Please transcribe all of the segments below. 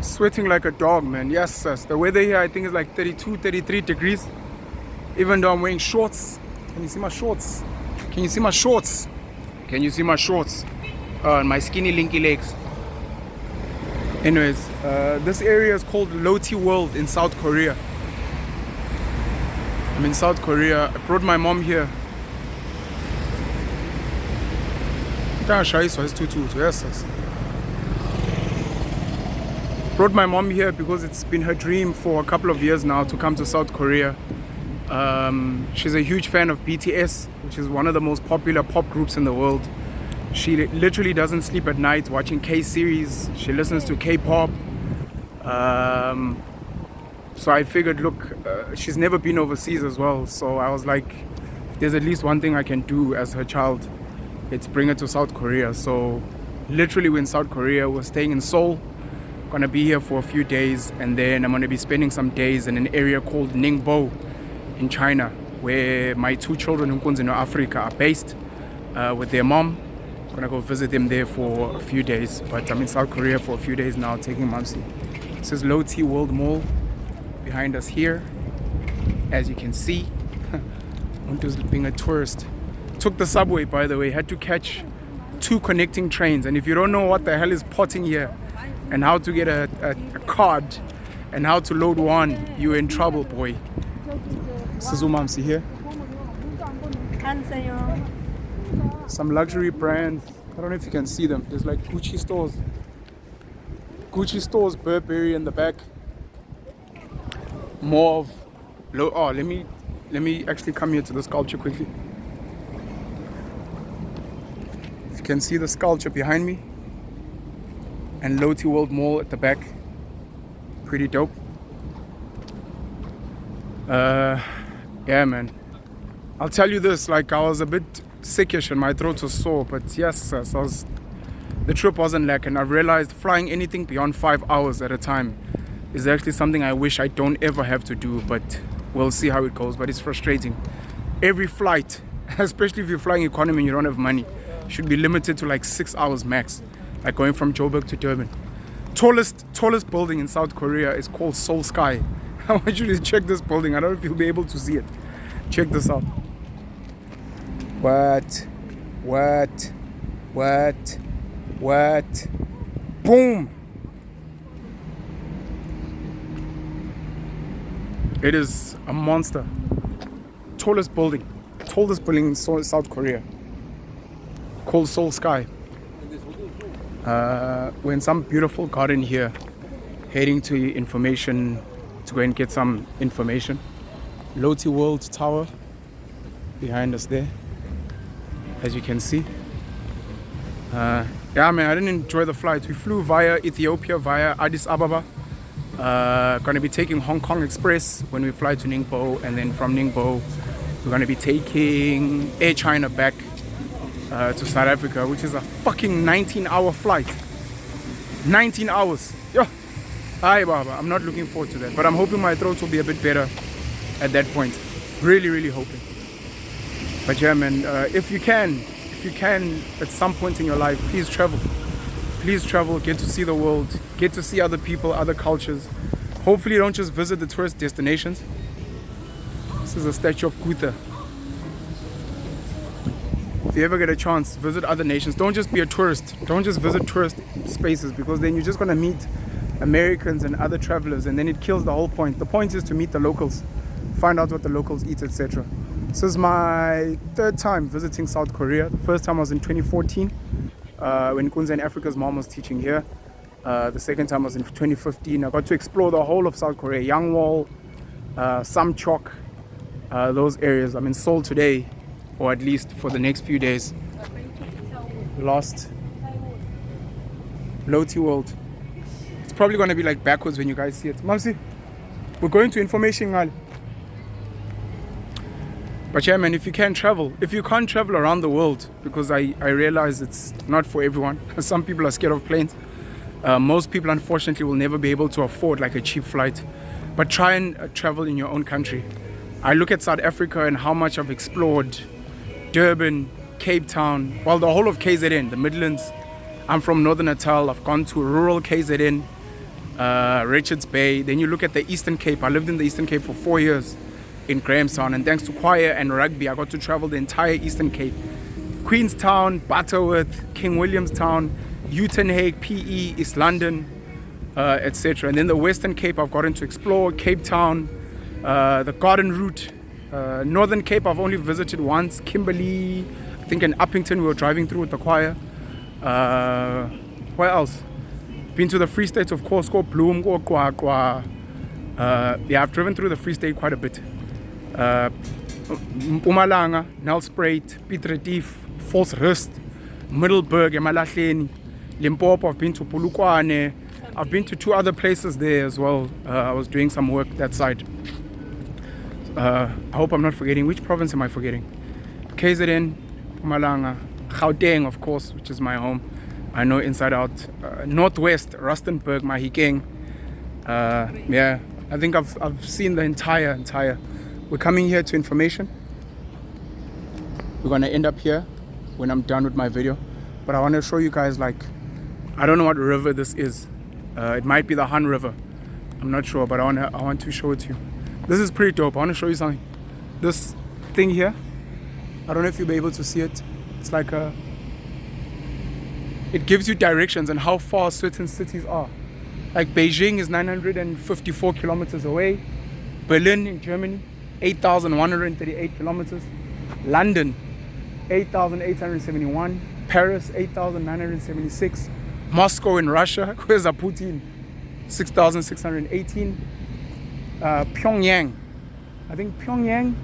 Sweating like a dog, man. Yes, yes. The weather here, I think, is like 32, 33 degrees. Even though I'm wearing shorts. Can you see my shorts? Can you see my shorts? Can you see my shorts? And my skinny, linky legs. Anyways, this area is called Lotte World in South Korea. I'm in South Korea. I brought my mom here. Yes. Brought my mom here because it's been her dream for a couple of years now to come to South Korea. She's a huge fan of BTS, which is one of the most popular pop groups in the world. She literally doesn't sleep at night watching K-series. She listens to K-pop. So I figured, look, she's never been overseas as well. So I was like, if there's at least one thing I can do as her child, it's bring her to South Korea. So literally we're in South Korea. We're staying in Seoul. Gonna be here for a few days, and then I'm gonna be spending some days in an area called Ningbo in China, where my two children in Africa are based with their mom. Gonna go visit them there for a few days, but I'm in South Korea for a few days now, taking Mamsie. This is Lotte World Mall behind us here, as you can see. I'm just being a tourist. Took the subway, by the way. Had to catch 2 connecting trains, and if you don't know what the hell is potting here and how to get a card and how to load one, you're in trouble, boy. This is Mamsie here. Some luxury brands. I don't know if you can see them. There's like Gucci stores. Gucci stores, Burberry in the back. More of let me actually come here to the sculpture quickly. If you can see the sculpture behind me. And Lotte World Mall at the back. Pretty dope. Yeah, man. I'll tell you this, like, I was a bit sickish and my throat was sore, but yes, the trip wasn't lacking. I've realized flying anything beyond 5 hours at a time is actually something I wish I don't ever have to do, but we'll see how it goes. But it's frustrating. Every flight, especially if you're flying economy and you don't have money, should be limited to like 6 hours max. Like going from Joburg to Durban. Tallest building in South Korea is called Seoul Sky. I want you to check this building. I don't know if you'll be able to see it. Check this out. What? Boom! It is a monster. Tallest building in South Korea. Called Seoul Sky. We're in some beautiful garden here, heading to information to go and get some information. Lotte World Tower behind us there, as you can see. Yeah, man, I didn't enjoy the flight. We flew via Ethiopia, via Addis Ababa. Gonna be taking Hong Kong Express when we fly to Ningbo, and then from Ningbo we're gonna be taking Air China back to South Africa, which is a fucking 19-hour flight. 19 hours. Yeah. Hi, Baba. I'm not looking forward to that, but I'm hoping my throat will be a bit better at that point. Really hoping. But yeah, man, if you can at some point in your life, please travel. Please travel, get to see the world, get to see other people, other cultures. Hopefully don't just visit the tourist destinations. This is a statue of Buddha. If you ever get a chance, visit other nations. Don't just be a tourist. Don't just visit tourist spaces, because then you're just going to meet Americans and other travelers, and then it kills the whole point. The point is to meet the locals, find out what the locals eat, etc. This is my 3rd time visiting South Korea. The first time was in 2014 when Kunze and Africa's mom was teaching here. The second time was in 2015. I got to explore the whole of South Korea, Yangwon, Samcheok, those areas. I'm in Seoul today, or at least for the next few days. Lotte World. It's probably going to be like backwards when you guys see it. Mamsie, we're going to information hall. But yeah, man, if you can travel, if you can't travel around the world, because I realize it's not for everyone. Some people are scared of planes. Most people, unfortunately, will never be able to afford like a cheap flight. But try and travel in your own country. I look at South Africa and how much I've explored. Durban, Cape Town, well, the whole of KZN, the Midlands. I'm from Northern Natal. I've gone to rural KZN. Richards Bay. Then you look at the Eastern Cape. I lived in the Eastern Cape for 4 years in Grahamstown, and thanks to choir and rugby, I got to travel the entire Eastern Cape. Queenstown, Butterworth, King Williamstown, Uitenhage, PE, East London, etc. And then the Western Cape I've gotten to explore, Cape Town, the Garden Route. Northern Cape I've only visited once, Kimberley, I think in Uppington we were driving through with the choir. Where else? Been to the Free State, of course, go Bloem, go Kwakwa. Yeah, I've driven through the Free State quite a bit. Mpumalanga, Nelspruit, Piet Retief, Vosrust, Middelburg, Emalahleni, Limpopo. I've been to Polokwane. I've been to 2 other places there as well. I was doing some work that side. I hope I'm not forgetting. Which province am I forgetting? KZN, Mpumalanga, Gauteng, of course, which is my home. I know inside out. Northwest, Rustenburg, Mahikeng. Yeah, I think I've seen the entire. We're coming here to information. We're gonna end up here when I'm done with my video. But I want to show you guys, like, I don't know what river this is. It might be the Han River. I'm not sure, but I want to show it to you. This is pretty dope. I want to show you something. This thing here, I don't know if you'll be able to see it. It's like it gives you directions and how far certain cities are. Like Beijing is 954 kilometers away. Berlin in Germany, 8,138 kilometers. London, 8,871. Paris, 8,976. Moscow in Russia, where's Putin? 6,618. Pyongyang, I think Pyongyang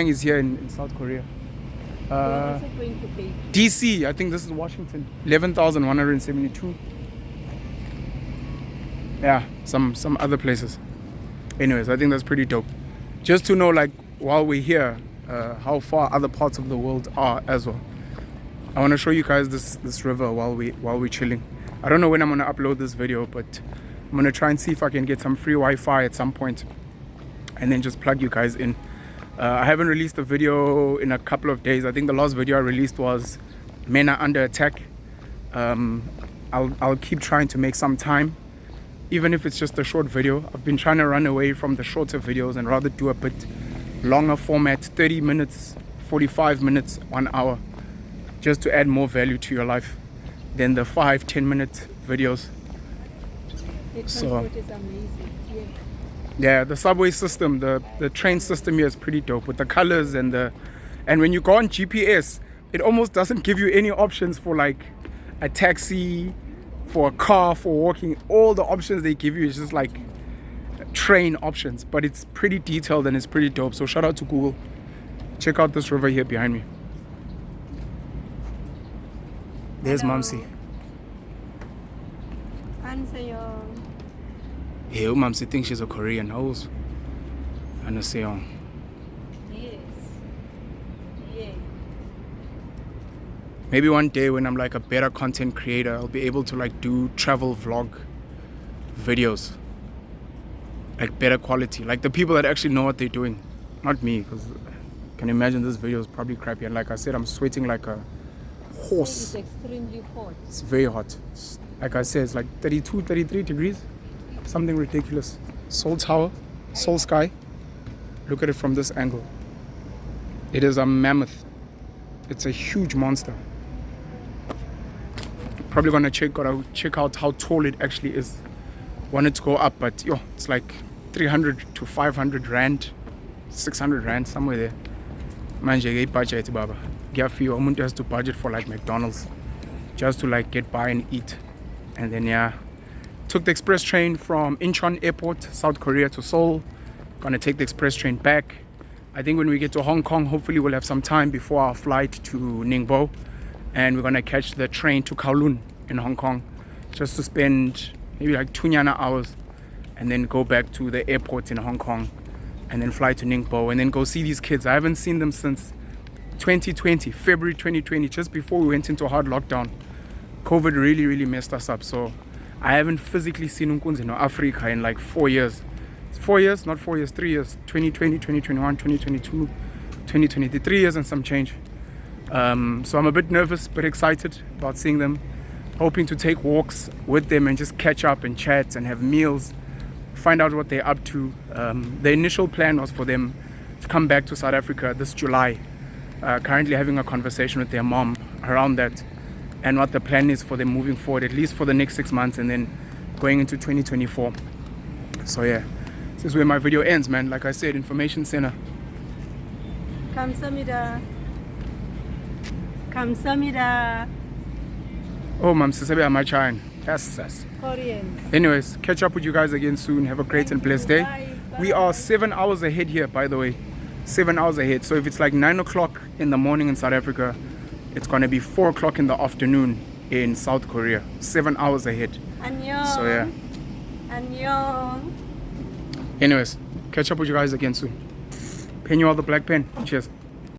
is here in South Korea. DC, I think this is Washington, 11,172. Yeah, some other places. Anyways, I think that's pretty dope. Just to know, like, while we're here, how far other parts of the world are as well. I want to show you guys this river while we're chilling. I don't know when I'm gonna upload this video, but I'm gonna try and see if I can get some free Wi-Fi at some point, and then just plug you guys in. I haven't released a video in a couple of days. I think the last video I released was Men Are Under Attack. I'll keep trying to make some time, even if it's just a short video. I've been trying to run away from the shorter videos and rather do a bit longer format, 30 minutes, 45 minutes, 1 hour, just to add more value to your life than the 5-10 minute videos. So is amazing. yeah, the subway system, the train system here is pretty dope with the colors and when you go on GPS, it almost doesn't give you any options for like a taxi, for a car, for walking. All the options they give you is just like train options, but it's pretty detailed and it's pretty dope. So shout out to Google. Check out this river here behind me. There's Mamsie. 안녕하세요. Hey, Mamsie thinks she's a Korean. How's 안녕하세요. Yes. Yeah. Maybe one day when I'm like a better content creator, I'll be able to like do travel vlog videos, like better quality, like the people that actually know what they're doing, not me, because I can imagine this video is probably crappy. And like I said, I'm sweating like a horse. It's extremely hot. It's very hot. Like I said, it's like 32, 33 degrees, something ridiculous. Seoul Tower, Seoul Sky. Look at it from this angle. It is a mammoth. It's a huge monster. Probably gonna check out how tall it actually is. Wanted to go up, but yo, it's like 300 to 500 rand, 600 rand, somewhere there. Manje budget, baba. Umuntu has to budget for like McDonald's just to like get by and eat. And then yeah, took the express train from Incheon Airport, South Korea, to Seoul. Gonna take the express train back. I think when we get to Hong Kong, hopefully we'll have some time before our flight to Ningbo, and we're gonna catch the train to Kowloon in Hong Kong, just to spend maybe like 2 hours, and then go back to the airport in Hong Kong, and then fly to Ningbo, and then go see these kids. I haven't seen them since 2020, February 2020, just before we went into a hard lockdown. COVID really messed us up, so I haven't physically seen Nkunzi in Africa in like 4 years. 4 years, not 4 years, 3 years. 2020, 2021, 2022, 2023, 3 years and some change. So I'm a bit nervous, but excited about seeing them. hoping to take walks with them and just catch up and chat and have meals, find out what they're up to. The initial plan was for them to come back to South Africa this July. Currently having a conversation with their mom around that and what the plan is for them moving forward, at least for the next 6 months and then going into 2024. So yeah, this is where my video ends, man. Like I said, information center. 감사합니다. 감사합니다. Oh, Mamsie, sabi am I trying? Yes. Koreans. Anyways, catch up with you guys again soon. Have a great and blessed day. Bye, We are 7 hours ahead here, by the way. 7 hours ahead. So if it's like 9 o'clock in the morning in South Africa, it's going to be 4 o'clock in the afternoon in South Korea. 7 hours ahead. 안녕. So yeah. 안녕. Anyways, catch up with you guys again soon. Pen you all the black pen. Cheers.